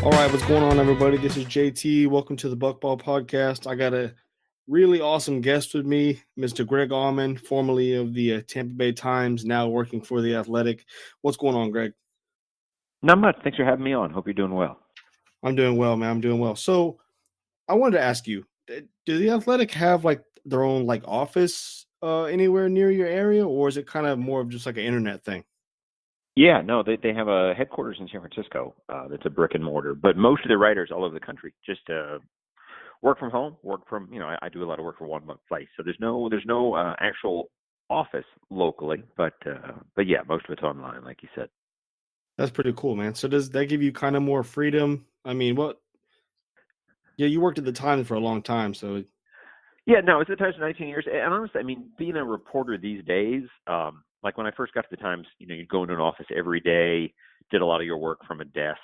All right, what's going on, everybody? This is JT. Welcome to the Buckball Podcast. I got a really awesome guest with me, Mr. Greg Auman, formerly of the Tampa Bay Times, now working for The Athletic. What's going on, Greg? Not much. Thanks for having me on. Hope you're doing well. I'm doing well, man. I'm doing well. So I wanted to ask you, do The Athletic have like their own like office anywhere near your area, or is it kind of more of just like an internet thing? Yeah, no, they have a headquarters in San Francisco that's a brick and mortar, but most of the writers all over the country just work from home, work from, I do a lot of work for one month place. So there's no actual office locally, but yeah, most of it's online, like you said. That's pretty cool, man. So does that give you kind of more freedom? I mean, what? Yeah, you worked at the Times for a long time, so Yeah, no, it's the Times for 19 years. And honestly, I mean, being a reporter these days, like when I first got to the Times, you'd go into an office every day, did a lot of your work from a desk.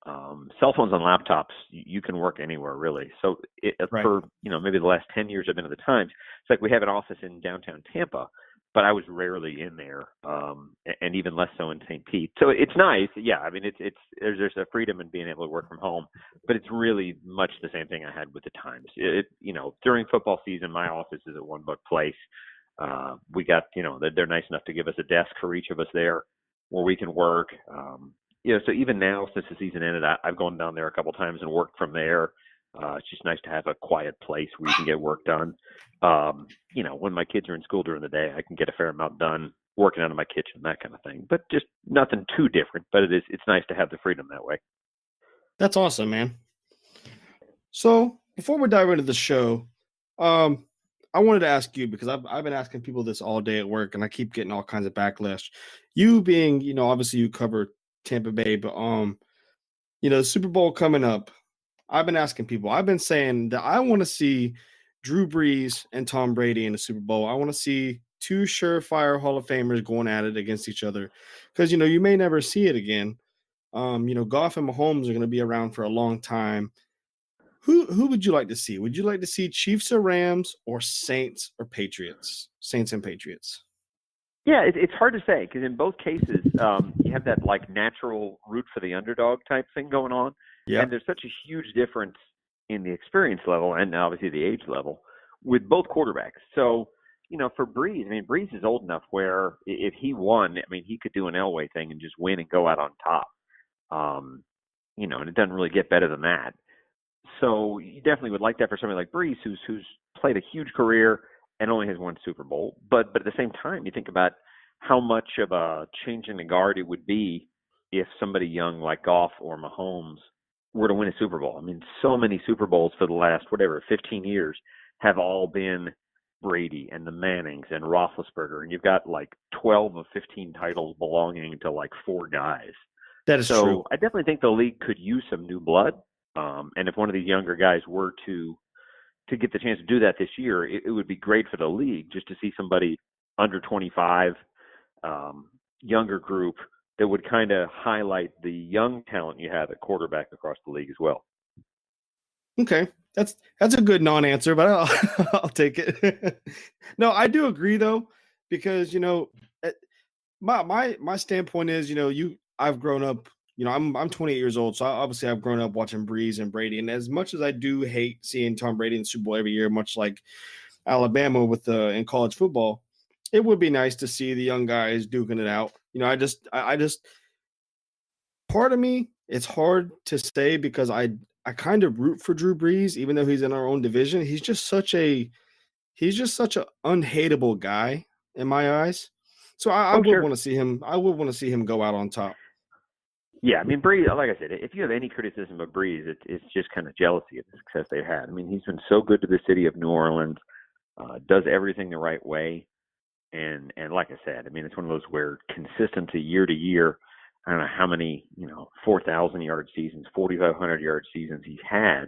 Cell phones and laptops, you can work anywhere really. So right. for, maybe the last 10 years I've been at the Times, it's like we have an office in downtown Tampa, but I was rarely in there, and even less so in St. Pete. So it's nice. Yeah, I mean, there's a freedom in being able to work from home, but it's really much the same thing I had with the Times. During football season, my office is at One Book Place. We got, they're nice enough to give us a desk for each of us there where we can work. So even now, since the season ended, I've gone down there a couple times and worked from there. It's just nice to have a quiet place where you can get work done. When my kids are in school during the day, I can get a fair amount done working out of my kitchen, that kind of thing. But just nothing too different. But it's nice to have the freedom that way. That's awesome, man. So before we dive into the show, I wanted to ask you because I've been asking people this all day at work, and I keep getting all kinds of backlash. You being, obviously you cover Tampa Bay, but the Super Bowl coming up. I've been asking people. I've been saying that I want to see Drew Brees and Tom Brady in the Super Bowl. I want to see two surefire Hall of Famers going at it against each other because you may never see it again. Goff and Mahomes are going to be around for a long time. Who would you like to see? Would you like to see Chiefs or Rams or Saints or Patriots? Saints and Patriots. Yeah, it's hard to say because in both cases, you have that like natural root for the underdog type thing going on, and Yep. there's such a huge difference in the experience level and obviously the age level with both quarterbacks. So, for Breeze, I mean, Breeze is old enough where if he won, I mean, he could do an Elway thing and just win and go out on top. And it doesn't really get better than that. So you definitely would like that for somebody like Breeze, who's played a huge career and only has one Super Bowl. But at the same time, you think about how much of a change in the guard it would be if somebody young like Goff or Mahomes were to win a Super Bowl. I mean, so many Super Bowls for the last 15 years have all been Brady and the Mannings and Roethlisberger, and you've got like 12 of 15 titles belonging to like four guys. That is true. So I definitely think the league could use some new blood. And if one of these younger guys were to get the chance to do that this year, it would be great for the league just to see somebody under 25, younger group that would kind of highlight the young talent you have at quarterback across the league as well. Okay, that's a good non-answer, but I'll take it. No, I do agree though, because eh, my standpoint is, I've grown up. I'm 28 years old, so obviously I've grown up watching Breeze and Brady. And as much as I do hate seeing Tom Brady in the Super Bowl every year, much like Alabama with in college football, it would be nice to see the young guys duking it out. I just part of me, it's hard to say because I kind of root for Drew Brees, even though he's in our own division. He's just such a unhateable guy in my eyes. So I Oh, would sure. want to see him. I would want to see him go out on top. Yeah, I mean, Breeze, like I said, if you have any criticism of Breeze, it's just kind of jealousy of the success they've had. I mean, he's been so good to the city of New Orleans, does everything the right way. And like I said, I mean, it's one of those where consistency year to year, I don't know how many, 4,000 yard seasons, 4,500 yard seasons he's had.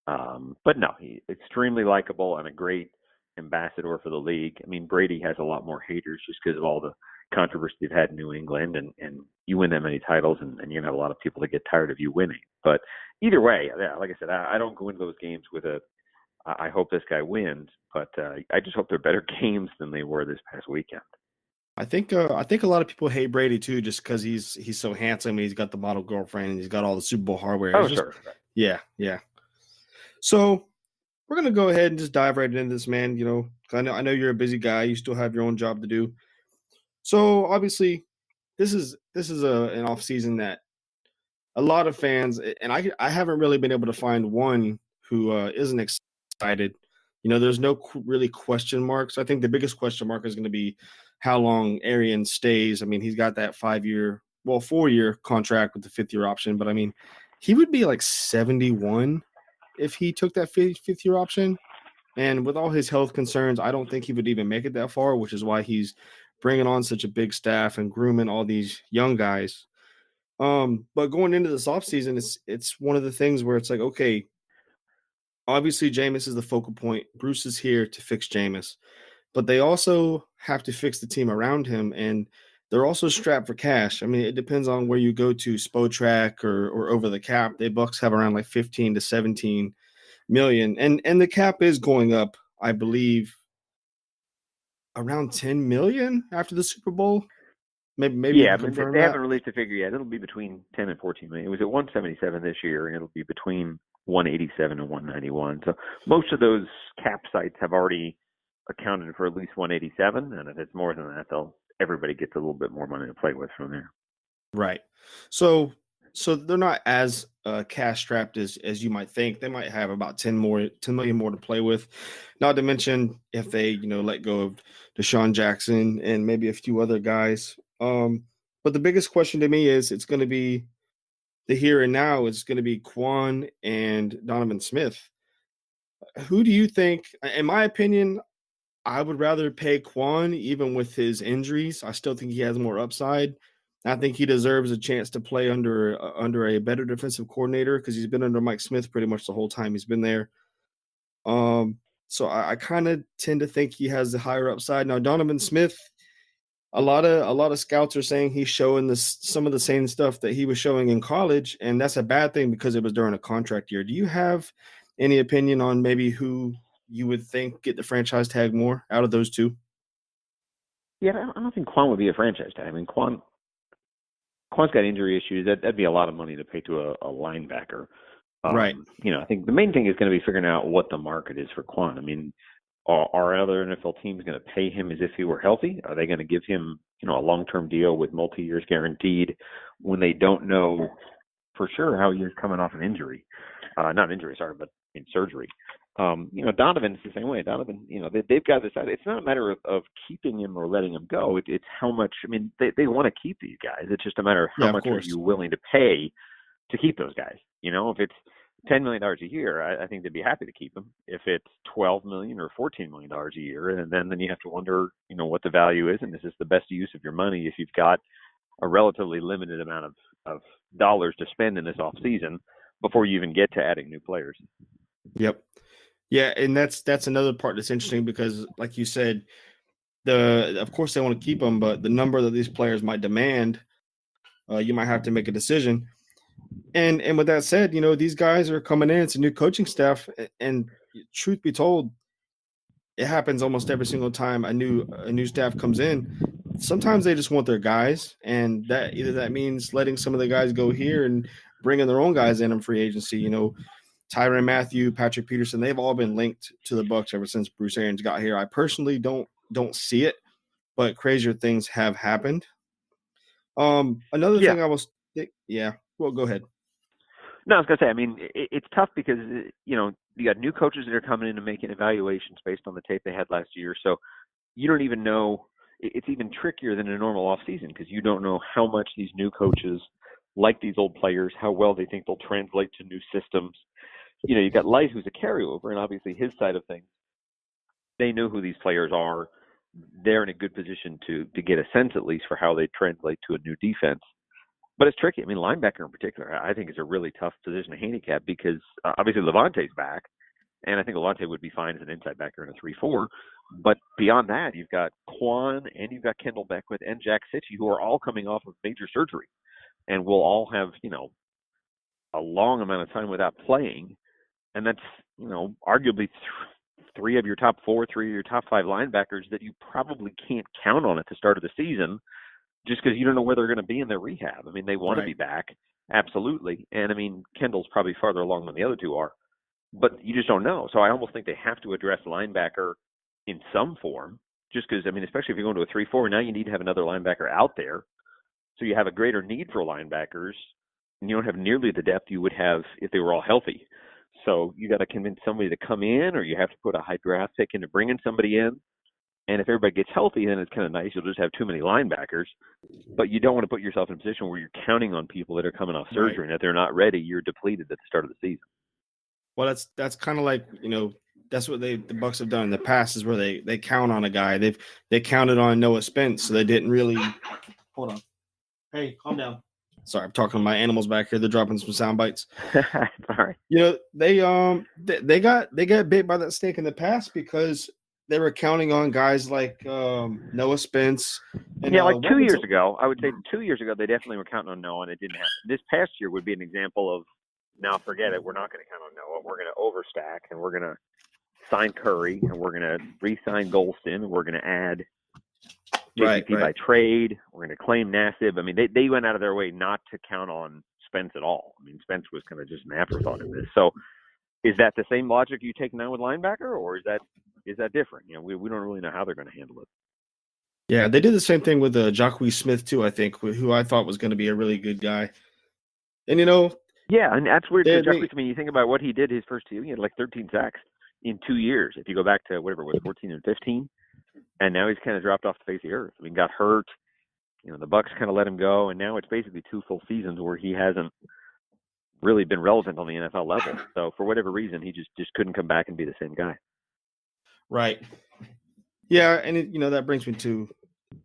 But no, he's extremely likable and a great ambassador for the league. I mean, Brady has a lot more haters just because of all the controversy they've had in New England, and you win that many titles, and you're gonna have a lot of people that get tired of you winning. But either way, yeah, like I said, I don't go into those games with I hope this guy wins, but I just hope they're better games than they were this past weekend. I think a lot of people hate Brady too, just because he's so handsome and he's got the model girlfriend and he's got all the Super Bowl hardware. Oh, It's just sure. yeah, yeah. So we're gonna go ahead and just dive right into this, man. 'Cause I know you're a busy guy. You still have your own job to do. So obviously, this is an off season that a lot of fans, and I haven't really been able to find one who isn't excited. There's no really question marks. I think the biggest question mark is going to be how long Arian stays. I mean, he's got that 5-year, well, 4-year contract with the 5th year option, but I mean, he would be like 71 if he took that fifth year option. And with all his health concerns, I don't think he would even make it that far, which is why he's bringing on such a big staff and grooming all these young guys. But going into this offseason, it's one of the things where it's like, okay, obviously Jameis is the focal point. Bruce is here to fix Jameis, but they also have to fix the team around him, and they're also strapped for cash. I mean, it depends on where you go to, Spotrac or over the cap. The Bucs have around like 15 to 17 million, and the cap is going up, I believe, around 10 million after the Super Bowl. Maybe you Yeah, can I mean confirm they that. haven't released a figure yet. It'll be between 10 and 14 million. It was at 177 this year, and it'll be between 187 and 191. So most of those cap sites have already accounted for at least 187, and if it's more than that, everybody gets a little bit more money to play with from there. Right. So they're not as cash strapped as you might think. They might have about 10 million more to play with. Not to mention if they, let go of Deshaun Jackson and maybe a few other guys. But the biggest question to me is it's going to be the here and now. It's going to be Quan and Donovan Smith. Who do you think, in my opinion, I would rather pay Quan even with his injuries. I still think he has more upside. I think he deserves a chance to play under a better defensive coordinator because he's been under Mike Smith pretty much the whole time he's been there. Um, so I kind of tend to think he has the higher upside. Now Donovan Smith, a lot of scouts are saying he's showing this some of the same stuff that he was showing in college, and that's a bad thing because it was during a contract year. Do you have any opinion on maybe who you would think get the franchise tag more out of those two? Yeah, I don't think Quan would be a franchise tag. I mean, Quan's got injury issues. That'd be a lot of money to pay to a linebacker. Right. I think the main thing is going to be figuring out what the market is for Quan. I mean, are other NFL teams going to pay him as if he were healthy? Are they going to give him, a long-term deal with multi-years guaranteed when they don't know for sure how he is coming off an injury? Not injury, sorry, but in surgery. Donovan's the same way. Donovan, they've got this. It's not a matter of keeping him or letting him go. It's how much. I mean, they want to keep these guys. It's just a matter of how Yeah, of much are course. you willing to pay to keep those guys. If it's $10 million a year, I think they'd be happy to keep them. If it's $12 million or $14 million a year, and then you have to wonder, what the value is, and is this the best use of your money if you've got a relatively limited amount of dollars to spend in this off season before you even get to adding new players. Yep. Yeah, and that's another part that's interesting because, like you said, of course they want to keep them, but the number that these players might demand, you might have to make a decision. And with that said, these guys are coming in. It's a new coaching staff, and truth be told, it happens almost every single time a new staff comes in. Sometimes they just want their guys, and that means letting some of the guys go here and bringing their own guys in free agency. Tyrann Mathieu, Patrick Peterson, they've all been linked to the Bucs ever since Bruce Arians got here. I personally don't see it, but crazier things have happened. Another Yeah. thing yeah. Well, go ahead. No, I was gonna say. I mean, it's tough because you got new coaches that are coming in and making evaluations based on the tape they had last year. So you don't even know. It's even trickier than a normal off season because you don't know how much these new coaches like these old players, how well they think they'll translate to new systems. You got Light, who's a carryover, and obviously his side of things. They know who these players are. They're in a good position to get a sense at least for how they translate to a new defense. But it's tricky. I mean, linebacker in particular, I think is a really tough position to handicap because obviously Levante's back, and I think Levante would be fine as an inside backer in a 3-4. But beyond that, you've got Quan and you've got Kendall Beckwith and Jack Sitchy, who are all coming off of major surgery and will all have, a long amount of time without playing. And that's, arguably three of your top four, three of your top five linebackers that you probably can't count on at the start of the season just because you don't know where they're going to be in their rehab. I mean, they want to be back, absolutely. And, I mean, Kendall's probably farther along than the other two are, but you just don't know. So I almost think they have to address linebacker in some form just because, I mean, especially if you're going to a 3-4, now you need to have another linebacker out there. So you have a greater need for linebackers, and you don't have nearly the depth you would have if they were all healthy. So you got to convince somebody to come in, or you have to put a high draft pick into bringing somebody in. And if everybody gets healthy, then it's kind of nice. You'll just have too many linebackers. But you don't want to put yourself in a position where you're counting on people that are coming off surgery, and if they're not ready, you're depleted at the start of the season. Well, that's kind of like, that's what the Bucs have done in the past, is where they count on a guy. They counted on Noah Spence, so they didn't really. Hold on. Hey, calm down. Sorry, I'm talking to my animals back here. They're dropping some sound bites. Sorry. They got bit by that snake in the past because they were counting on guys like Noah Spence. And, like 2 years ago, I would say 2 years ago, they definitely were counting on Noah, and it didn't happen. This past year would be an example of, now forget it, we're not going to count on Noah. We're going to overstack, and we're going to sign Curry, and we're going to re-sign Golston, and we're going to add JPP by trade. We're going to claim Nassib. I mean, they went out of their way not to count on Spence at all. I mean, Spence was kind of just an afterthought in this. So is that the same logic you take now with linebacker, or is that different? We don't really know how they're going to handle it. Yeah, they did the same thing with Jacques Smith too, I think, who I thought was going to be a really good guy. And yeah, and that's weird. Jacques, I mean, you think about what he did his first 2 years. He had like 13 sacks in 2 years. If you go back to whatever it was, 14 and 15. And now he's kind of dropped off the face of the earth. I mean, got hurt. The Bucs kind of let him go, and now it's basically 2 full seasons where he hasn't really been relevant on the NFL level. So for whatever reason, he just couldn't come back and be the same guy. Right. Yeah, and that brings me to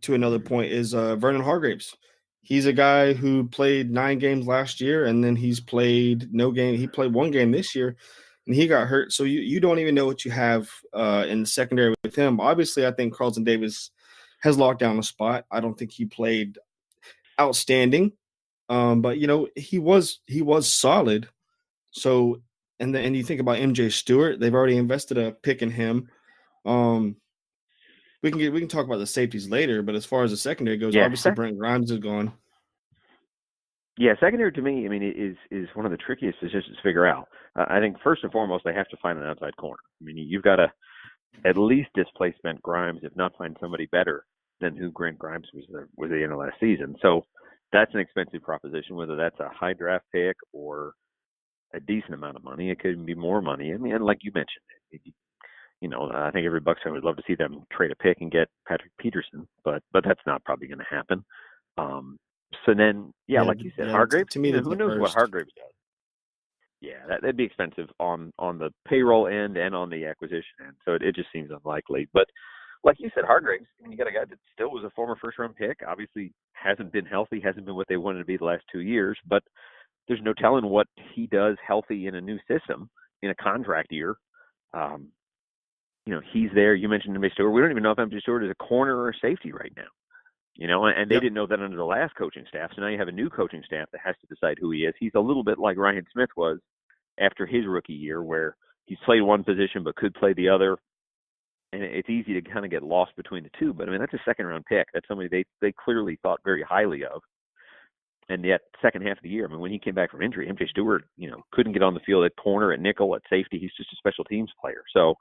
another point is Vernon Hargreaves. He's a guy who played 9 games last year, and then he's played no game. He played 1 game this year, and he got hurt. So you don't even know what you have in the secondary with him. Obviously, I think Carlton Davis has locked down a spot. I don't think he played outstanding, but he was solid. So and you think about MJ Stewart, they've already invested a pick in him. We can talk about the safeties later, but as far as the secondary goes, obviously Brent Grimes is gone. Yeah, secondary to me, I mean, is one of the trickiest positions to figure out. I think first and foremost, they have to find an outside corner. I mean, you've got to at least displace Brent Grimes, if not find somebody better than who Grant Grimes was at the end of last season. So that's an expensive proposition, whether that's a high draft pick or a decent amount of money. It could be more money. I mean, and like you mentioned, I think every Bucs fan would love to see them trade a pick and get Patrick Peterson, but that's not probably going to happen. So then, like you said, Hargreaves. To me, who knows what Hargreaves does? Yeah, that'd be expensive on the payroll end and on the acquisition end. So it just seems unlikely. But like you said, Hargreaves, I mean, you got a guy that still was a former first-round pick. Obviously, hasn't been healthy, hasn't been what they wanted to be the last 2 years. But there's no telling what he does healthy in a new system in a contract year. He's there. You mentioned MJ Stewart. We don't even know if MJ Stewart is a corner or a safety right now. And they didn't know that under the last coaching staff. So now you have a new coaching staff that has to decide who he is. He's a little bit like Ryan Smith was after his rookie year, where he's played one position but could play the other. And it's easy to kind of get lost between the two. But, I mean, that's a second-round pick. That's somebody they clearly thought very highly of. And yet, second half of the year, I mean, when he came back from injury, MJ Stewart, couldn't get on the field at corner, at nickel, at safety. He's just a special teams player. So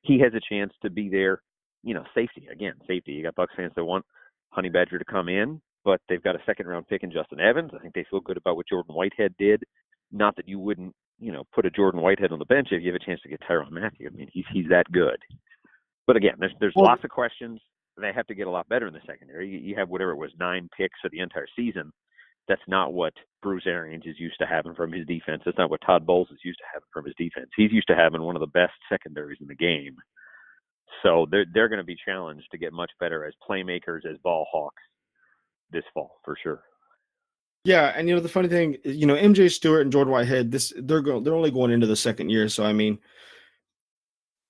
he has a chance to be there, safety. Again, safety. You got Bucs fans that want Honey Badger to come in, but they've got a second-round pick in Justin Evans. I think they feel good about what Jordan Whitehead did. Not that you wouldn't, put a Jordan Whitehead on the bench if you have a chance to get Tyrann Mathieu. I mean, he's that good. But again, there's lots of questions. They have to get a lot better in the secondary. You have whatever it was, 9 picks for the entire season. That's not what Bruce Arians is used to having from his defense. That's not what Todd Bowles is used to having from his defense. He's used to having one of the best secondaries in the game. So they're going to be challenged to get much better as playmakers, as ball hawks this fall, for sure. Yeah, and the funny thing, MJ Stewart and Jordan Whitehead, they're only going into the second year, so I mean,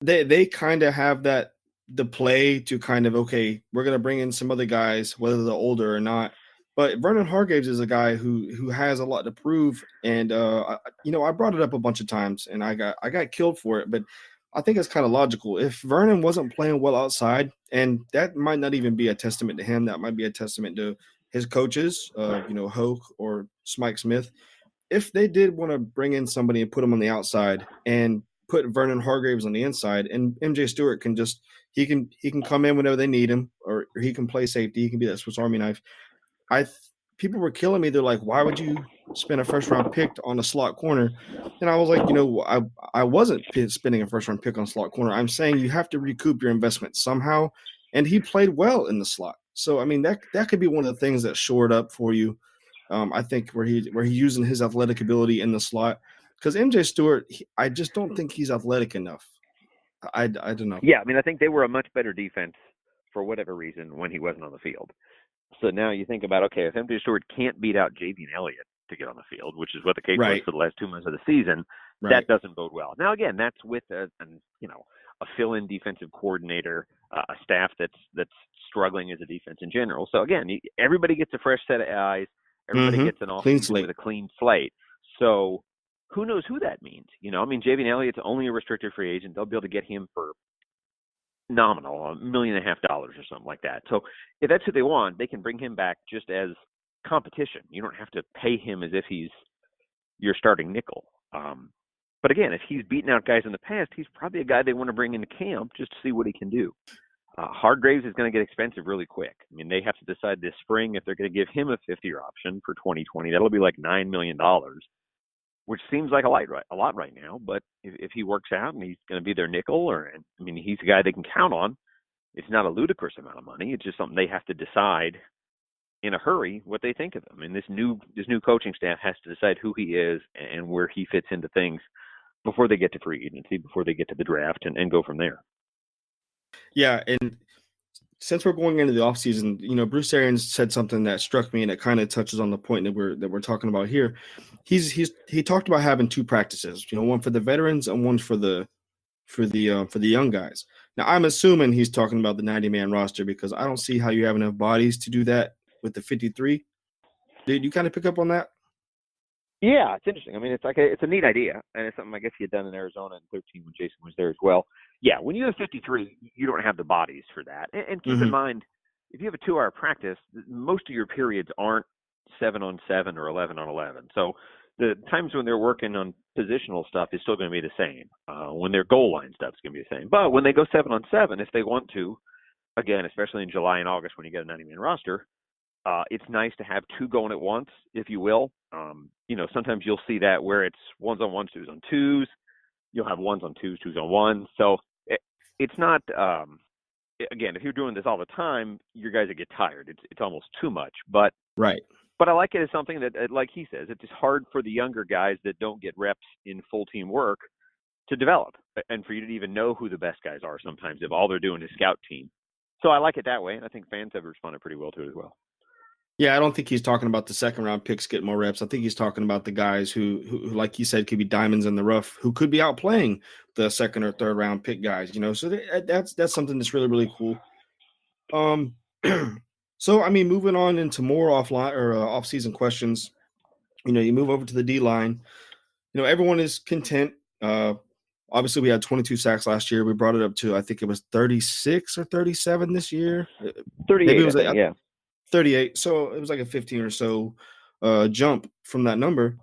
they kind of have the play to kind of, okay, we're going to bring in some other guys, whether they're older or not. But Vernon Hargreaves is a guy who has a lot to prove, and I brought it up a bunch of times, and I got killed for it. But I think it's kind of logical. If Vernon wasn't playing well outside, and that might not even be a testament to him, that might be a testament to his coaches, Hoke or Smike Smith. If they did want to bring in somebody and put him on the outside and put Vernon Hargreaves on the inside, and MJ Stewart can just he can come in whenever they need him, or he can play safety. He can be that Swiss Army knife. I People were killing me. They're like, why would you spend a first round pick on a slot corner? And I was like, I wasn't spending a first round pick on a slot corner. I'm saying you have to recoup your investment somehow. And he played well in the slot. So I mean that could be one of the things that shored up for you. I think where he's using his athletic ability in the slot, because MJ Stewart, I just don't think he's athletic enough. I don't know. Yeah, I mean, I think they were a much better defense for whatever reason when he wasn't on the field. So now you think about, okay, if MJ Stewart can't beat out Javian Elliott to get on the field, which is what the case was for the last 2 months of the season, that doesn't bode well. Now, again, that's with a fill-in defensive coordinator, a staff that's struggling as a defense in general. So again, everybody gets a fresh set of eyes. Everybody gets an offseason with a clean slate. So who knows who that means? Javian Elliott's only a restricted free agent. They'll be able to get him for nominal, $1.5 million or something like that. So if that's who they want, they can bring him back just as competition. You don't have to pay him as if he's your starting nickel. But again, if he's beaten out guys in the past, he's probably a guy they want to bring into camp just to see what he can do. Hargreaves is going to get expensive really quick. I mean, they have to decide this spring if they're going to give him a fifth-year option for 2020. That'll be like $9 million, which seems like a lot right now. But if he works out and he's going to be their nickel, he's a guy they can count on. It's not a ludicrous amount of money. It's just something they have to decide in a hurry what they think of him. And this new coaching staff has to decide who he is and where he fits into things before they get to free agency, before they get to the draft, and go from there. Yeah, and since we're going into the offseason, Bruce Arians said something that struck me, and it kind of touches on the point that we're talking about here. He talked about having two practices, one for the veterans and one for the young guys. Now, I'm assuming he's talking about the 90-man roster, because I don't see how you have enough bodies to do that with the 53. Did you kind of pick up on that? Yeah, it's interesting. I mean, it's a neat idea, and it's something I guess he had done in Arizona in 13 when Jason was there as well. Yeah, when you have 53, you don't have the bodies for that. And keep in mind, if you have a 2-hour practice, most of your periods aren't 7-on-7 or 11-on-11. So the times when they're working on positional stuff is still going to be the same. When their goal line stuff is going to be the same. But when they go 7-on-7, if they want to, again, especially in July and August when you get a 90-man roster, it's nice to have two going at once, if you will. Sometimes you'll see that where it's ones on ones, twos on twos. You'll have ones on twos, twos on ones. So it's not, again, if you're doing this all the time, your guys will get tired. It's almost too much. But I like it as something that, like he says, it's just hard for the younger guys that don't get reps in full team work to develop, and for you to even know who the best guys are sometimes if all they're doing is scout team. So I like it that way, and I think fans have responded pretty well to it as well. Yeah, I don't think he's talking about the second-round picks getting more reps. I think he's talking about the guys who, like he said, could be diamonds in the rough, who could be outplaying the second or third-round pick guys. So that's something that's really, really cool. So moving on into more offline or off-season questions. You move over to the D-line. Everyone is content. Obviously, we had 22 sacks last year. We brought it up to, I think it was 36 or 37 this year. 38, maybe it was, yeah. 38. So it was like a 15 or so jump from that number.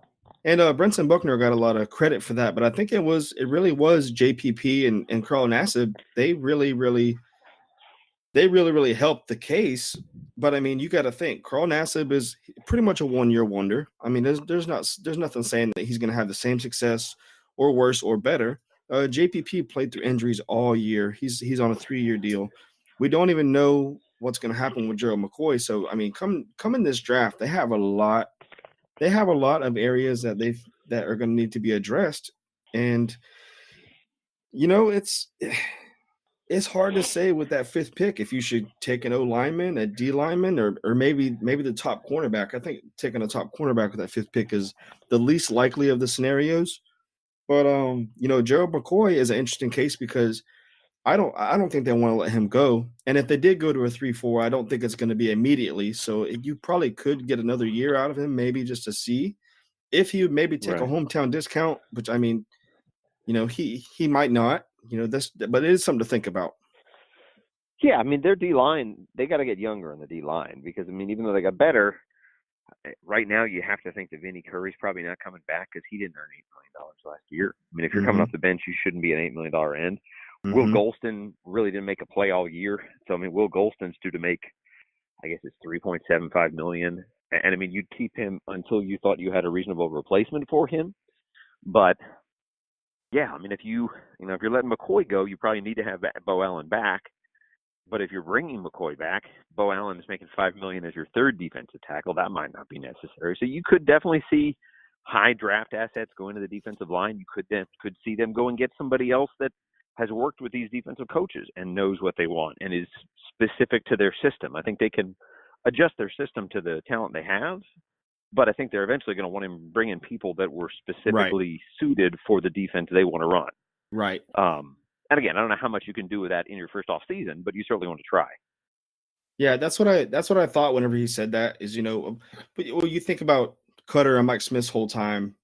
And Brenton Buckner got a lot of credit for that. But I think it really was JPP and Carl Nassib. They really helped the case. But you got to think Carl Nassib is pretty much a one-year wonder. There's nothing saying that he's going to have the same success or worse or better. JPP played through injuries all year. He's on a 3-year deal. We don't even know what's going to happen with Gerald McCoy. So come in this draft, they have a lot of areas that are going to need to be addressed. And it's hard to say with that fifth pick if you should take an O lineman, a D lineman, or maybe the top cornerback. I think taking a top cornerback with that fifth pick is the least likely of the scenarios. But Gerald McCoy is an interesting case because I don't think they want to let him go. And if they did go to a 3-4, I don't think it's going to be immediately. So you probably could get another year out of him, maybe just to see if he would maybe take a hometown discount, which he might not. but it is something to think about. Yeah, I mean, their D-line, they got to get younger in the D-line because, I mean, even though they got better, right now you have to think that Vinny Curry's probably not coming back because he didn't earn $8 million last year. I mean, if you're coming off the bench, you shouldn't be an $8 million end. Will Golston really didn't make a play all year. So, I mean, Will Golston's due to make, I guess it's $3.75 million. And, I mean, you'd keep him until you thought you had a reasonable replacement for him. But, yeah, I mean, if you're letting McCoy go, you probably need to have Bo Allen back. But if you're bringing McCoy back, Bo Allen is making $5 million as your third defensive tackle. That might not be necessary. So you could definitely see high draft assets go into the defensive line. You could see them go and get somebody else that has worked with these defensive coaches and knows what they want and is specific to their system. I think they can adjust their system to the talent they have, but I think they're eventually going to want to bring in people that were specifically suited for the defense they want to run. Right. And again, I don't know how much you can do with that in your first off season, but you certainly want to try. Yeah, that's what I thought whenever he said that is, but you think about Cutter and Mike Smith's whole time.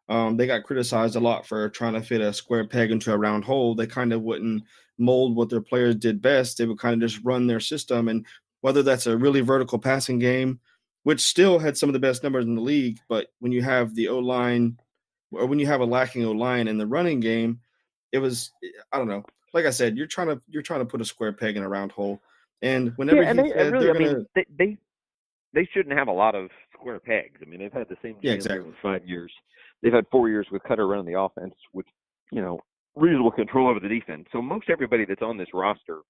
They got criticized a lot for trying to fit a square peg into a round hole. They kind of wouldn't mold what their players did best. They would kind of just run their system. And whether that's a really vertical passing game, which still had some of the best numbers in the league, but when you have the O-line or when you have a lacking O-line in the running game, it was, I don't know. Like I said, you're trying to put a square peg in a round hole. And whenever they shouldn't have a lot of square pegs. I mean, they've had the same GM exactly. for 5 years. They've had 4 years with Cutter running the offense with, reasonable control over the defense. So most everybody that's on this roster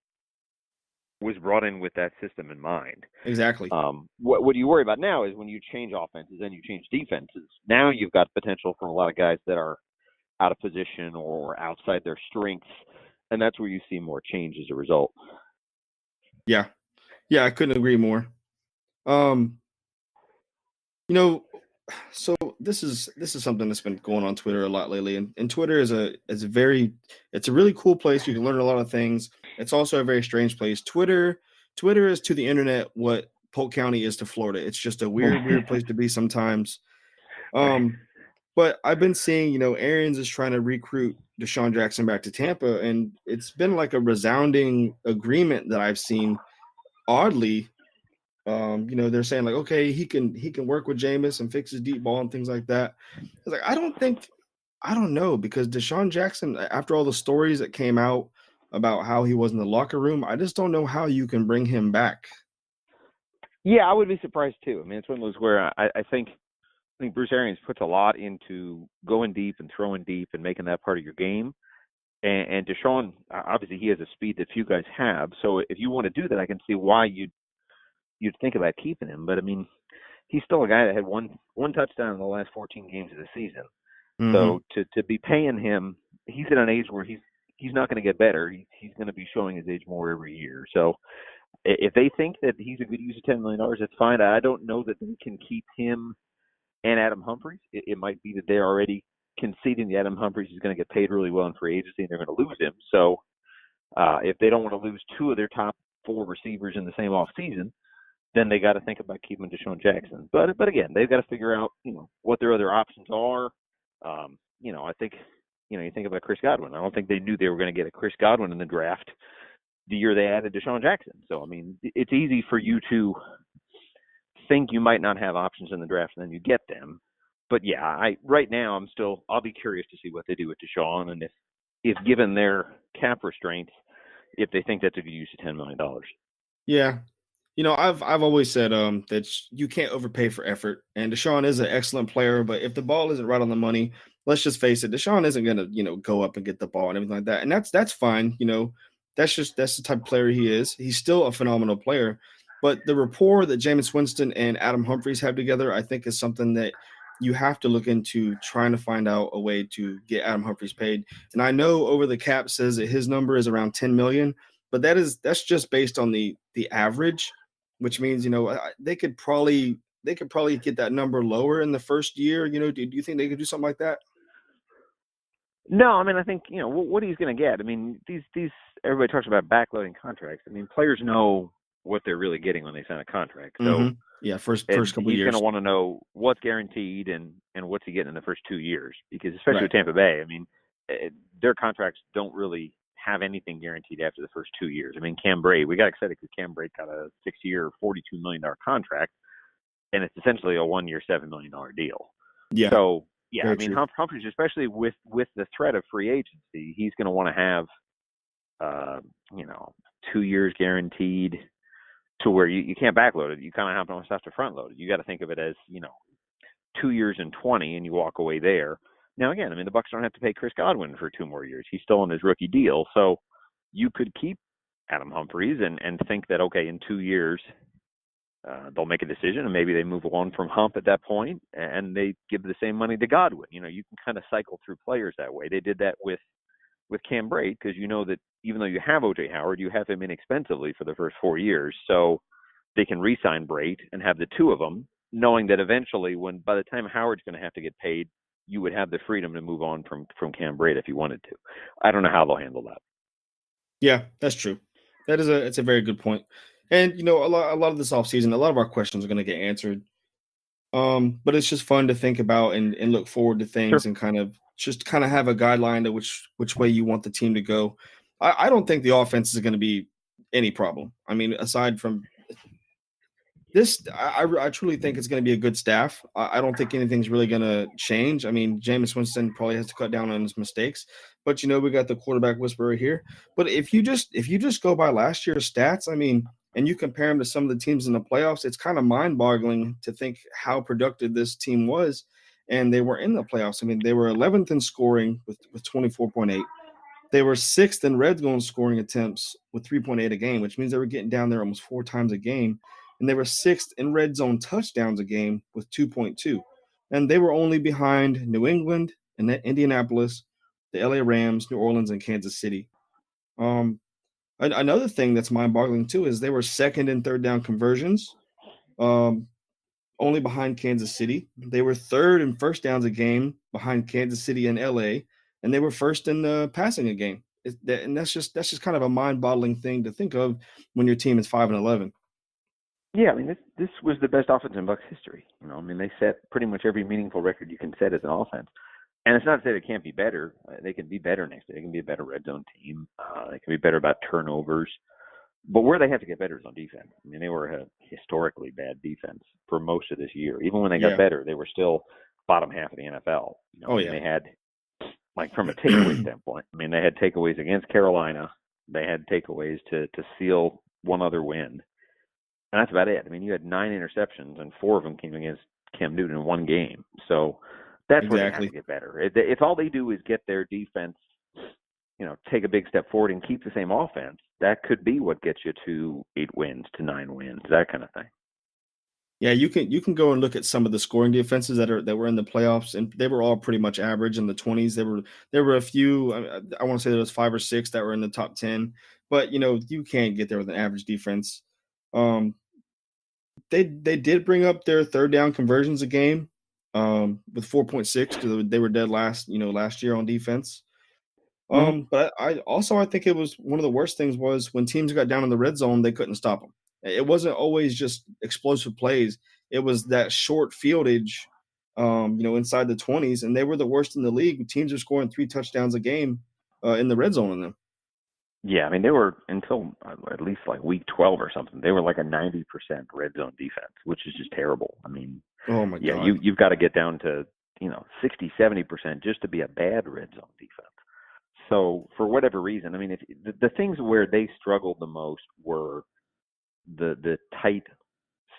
was brought in with that system in mind. Exactly. What you worry about now is when you change offenses and you change defenses. Now you've got potential for a lot of guys that are out of position or outside their strengths, and that's where you see more change as a result. Yeah, I couldn't agree more. So this is something that's been going on Twitter a lot lately, and Twitter is a really cool place. You can learn a lot of things. It's also a very strange place. Twitter is to the internet what Polk County is to Florida. It's just a weird place to be sometimes. But I've been seeing, Arians is trying to recruit Deshaun Jackson back to Tampa, and it's been like a resounding agreement that I've seen. Oddly, they're saying like, okay, he can work with Jameis and fix his deep ball and things like that. It's like, I don't know, because Deshaun Jackson, after all the stories that came out about how he was in the locker room, I just don't know how you can bring him back. Yeah, I would be surprised too. I mean, it's one of those where I think Bruce Arians puts a lot into going deep and throwing deep and making that part of your game. And Deshaun, obviously, he has a speed that few guys have. So if you want to do that, I can see why you'd think about keeping him. But I mean, he's still a guy that had one touchdown in the last 14 games of the season. Mm-hmm. So to be paying him, he's at an age where he's not going to get better. He's going to be showing his age more every year. So if they think that he's a good use of $10 million, that's fine. I don't know that they can keep him and Adam Humphries. It might be that they're already conceding that Adam Humphries is going to get paid really well in free agency and they're going to lose him. So if they don't want to lose two of their top 4 receivers in the same offseason, then they got to think about keeping Deshaun Jackson. But again, they've got to figure out, what their other options are. I think, you think about Chris Godwin. I don't think they knew they were going to get a Chris Godwin in the draft the year they added Deshaun Jackson. So, I mean, it's easy for you to think you might not have options in the draft and then you get them. But yeah, right now I'll be curious to see what they do with Deshaun and if given their cap restraints, if they think that's a good use of $10 million. Yeah. I've always said that you can't overpay for effort, and Deshaun is an excellent player, but if the ball isn't right on the money, let's just face it, Deshaun isn't going to, go up and get the ball and everything like that. And that's fine. That's the type of player he is. He's still a phenomenal player, but the rapport that Jameis Winston and Adam Humphries have together, I think, is something that you have to look into, trying to find out a way to get Adam Humphries paid. And I know Over the Cap says that his number is around 10 million, but that's just based on the average, which means, they could probably get that number lower in the first year. Do you think they could do something like that? No, I mean, I think, what he's going to get. I mean, these everybody talks about backloading contracts. I mean, players know what they're really getting when they sign a contract. So yeah, first couple he's years. He's going to want to know what's guaranteed and what's he getting in the first 2 years, because especially right. with Tampa Bay, I mean, their contracts don't really have anything guaranteed after the first 2 years. I mean, Cam Brate, we got excited because Cam Brate got a 6-year, $42 million contract, and it's essentially a 1-year, $7 million deal. Yeah. So, yeah, I mean, Humphries, especially with the threat of free agency, he's going to want to have, 2 years guaranteed to where you can't backload it. You kind of have to front load it. You got to think of it as, 2 years and 20, and you walk away there. Now, again, the Bucs don't have to pay Chris Godwin for 2 more years. He's still on his rookie deal. So you could keep Adam Humphries and think that, okay, in 2 years, they'll make a decision, and maybe they move along from Hump at that point, and they give the same money to Godwin. You can kind of cycle through players that way. They did that with Cam Brate because that even though you have O.J. Howard, you have him inexpensively for the first 4 years. So they can re-sign Brate and have the two of them, knowing that eventually, by the time Howard's going to have to get paid, you would have the freedom to move on from Cam Brate if you wanted to. I don't know how they'll handle that. Yeah, that's true. It's a very good point. And a lot of this offseason, a lot of our questions are going to get answered. But it's just fun to think about and look forward to things. Sure. And kind of have a guideline to which way you want the team to go. I don't think the offense is going to be any problem. Aside from this, I truly think it's going to be a good staff. I don't think anything's really going to change. Jameis Winston probably has to cut down on his mistakes, but we got the quarterback whisperer here. But if you just go by last year's stats, and you compare them to some of the teams in the playoffs, it's kind of mind-boggling to think how productive this team was, and they were in the playoffs. They were 11th in scoring with 24.8. They were 6th in red zone scoring attempts with 3.8 a game, which means they were getting down there almost 4 times a game. And they were 6th in red zone touchdowns a game with 2.2. And they were only behind New England and Indianapolis, the LA Rams, New Orleans, and Kansas City. Another thing that's mind-boggling too is they were 2nd in third down conversions, only behind Kansas City. They were 3rd in first downs a game behind Kansas City and LA, and they were 1st in passing a game. And that's just kind of a mind-boggling thing to think of when your team is 5-11. Yeah, this was the best offense in Bucs history. They set pretty much every meaningful record you can set as an offense. And it's not to say they can't be better. They can be better next year. They can be a better red zone team. They can be better about turnovers. But where they have to get better is on defense. They were a historically bad defense for most of this year. Even when they got better, they were still bottom half of the NFL. They had, from a takeaway standpoint, they had takeaways against Carolina. They had takeaways to seal one other win. And that's about it. You had 9 interceptions, and 4 of them came against Cam Newton in one game. So that's where they have to get better. If all they do is get their defense, take a big step forward and keep the same offense, that could be what gets you to 8 wins, to 9 wins, that kind of thing. Yeah, you can go and look at some of the scoring defenses that were in the playoffs, and they were all pretty much average in the 20s. There were a few. I want to say there was 5 or 6 that were in the top 10, but you can't get there with an average defense. They did bring up their third down conversions a game with 4.6 because they were dead last year on defense. But I think it was one of the worst things was when teams got down in the red zone, they couldn't stop them. It wasn't always just explosive plays. It was that short fieldage, inside the 20s, and they were the worst in the league. Teams are scoring 3 touchdowns a game in the red zone in them. Yeah, they were until at least week 12 or something. They were like a 90% red zone defense, which is just terrible. Oh my God. You've got to get down to 60, 70% just to be a bad red zone defense. So for whatever reason, the things where they struggled the most were the tight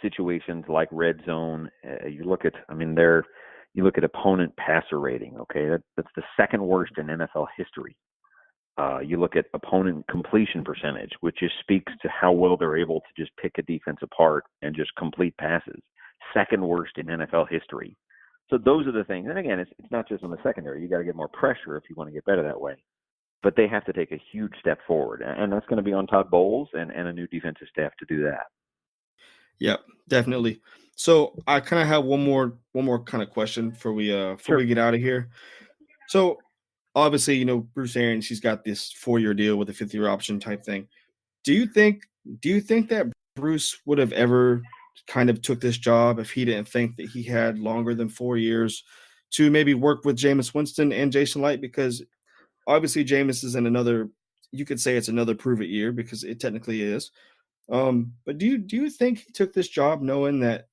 situations like red zone. You look at opponent passer rating. Okay, that's the 2nd worst in NFL history. You look at opponent completion percentage, which just speaks to how well they're able to just pick a defense apart and just complete passes. 2nd worst in NFL history. So those are the things. And again, it's not just on the secondary. You got to get more pressure if you want to get better that way. But they have to take a huge step forward, and that's going to be on Todd Bowles and a new defensive staff to do that. Yep, definitely. So I kind of have one more kind of question before we get out of here. So obviously, Bruce Arians, he's got this 4-year deal with a 5th-year option type thing. Do you think that Bruce would have ever kind of took this job if he didn't think that he had longer than 4 years to maybe work with Jameis Winston and Jason Light? Because obviously Jameis is in another. You could say it's another prove it year because it technically is. But do you think he took this job knowing that,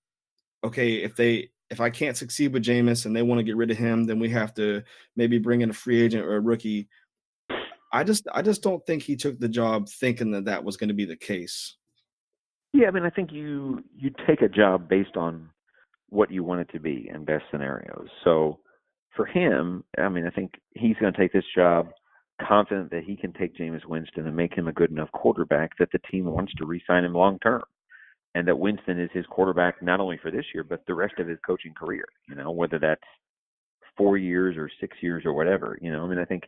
okay, if I can't succeed with Jameis and they want to get rid of him, then we have to maybe bring in a free agent or a rookie. I just don't think he took the job thinking that that was going to be the case. Yeah, I mean, I think you take a job based on what you want it to be in best scenarios. So for him, I mean, I think he's going to take this job confident that he can take Jameis Winston and make him a good enough quarterback that the team wants to re-sign him long term, and that Winston is his quarterback not only for this year but the rest of his coaching career. Whether that's 4 years or 6 years or whatever. I mean, I think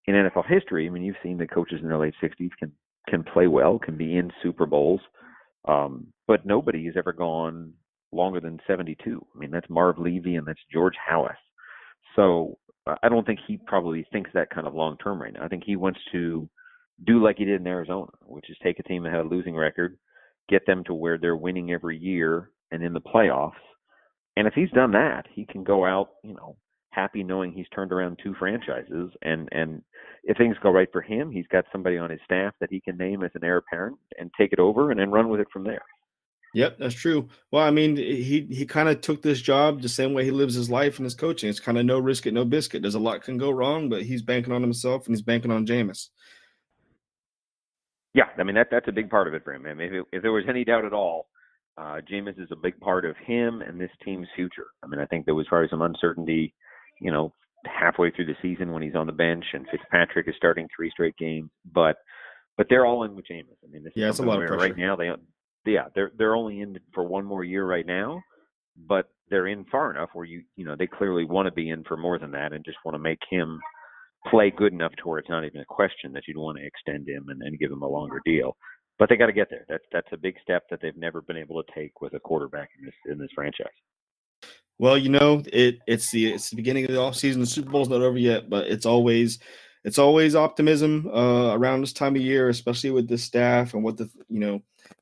in NFL history, I mean, you've seen that coaches in their late 60s can play well, can be in Super Bowls, but nobody has ever gone longer than 72. I mean, that's Marv Levy and that's George Howath. So I don't think he probably thinks that kind of long term right now. I think he wants to do like he did in Arizona, which is take a team that had a losing record, get them to where they're winning every year and in the playoffs. And if he's done that, he can go out, happy knowing he's turned around two franchises. And if things go right for him, he's got somebody on his staff that he can name as an heir apparent and take it over and then run with it from there. Yep, that's true. Well, I mean, he kind of took this job the same way he lives his life and his coaching. It's kind of no risk it, no biscuit. There's a lot can go wrong, but he's banking on himself and he's banking on Jameis. Yeah, I mean, that's a big part of it for him. I mean, if there was any doubt at all, Jameis is a big part of him and this team's future. I mean, I think there was probably some uncertainty, halfway through the season when he's on the bench and Fitzpatrick is starting 3 straight games, but they're all in with Jameis. I mean, this is It's a lot of pressure right now. They're only in for one more year right now, but they're in far enough where they clearly want to be in for more than that and just want to make him play good enough to where it's not even a question that you'd want to extend him and give him a longer deal. But they got to get there. That's a big step that they've never been able to take with a quarterback in this franchise. Well, it's the beginning of the offseason. The Super Bowl's not over yet, but it's always optimism around this time of year, especially with this staff and what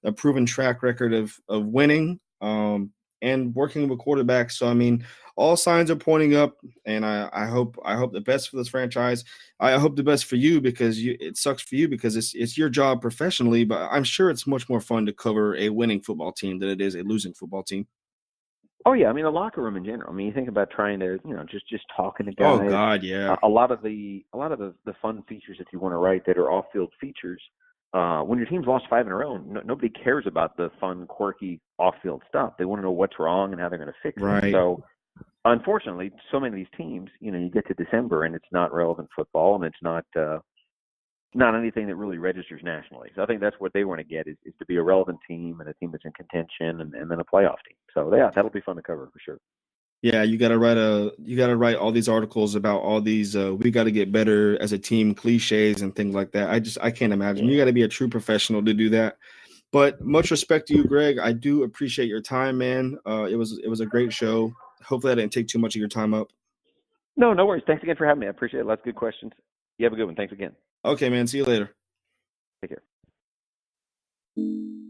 a proven track record of winning and working with quarterbacks. So I mean, all signs are pointing up, and I hope the best for this franchise. I hope the best for you because it sucks for you because it's your job professionally, but I'm sure it's much more fun to cover a winning football team than it is a losing football team. Oh yeah, I mean the locker room in general. I mean, you think about trying to, just talking to guys. Oh God, yeah. A lot of the fun features that you want to write that are off-field features. When your team's lost 5 in a row, nobody cares about the fun, quirky off-field stuff. They want to know what's wrong and how they're going to fix it. So, unfortunately, so many of these teams, you get to December and it's not relevant football and it's not anything that really registers nationally. So I think that's what they want to get is to be a relevant team and a team that's in contention and then a playoff team. So yeah, that'll be fun to cover for sure. Yeah, you got to write all these articles about all these we got to get better as a team cliches and things like that. I can't imagine. You got to be a true professional to do that. But much respect to you, Greg. I do appreciate your time, man. It was a great show. Hopefully I didn't take too much of your time up. No worries. Thanks again for having me. I appreciate it. Lots of good questions. You have a good one. Thanks again. Okay, man. See you later. Take care.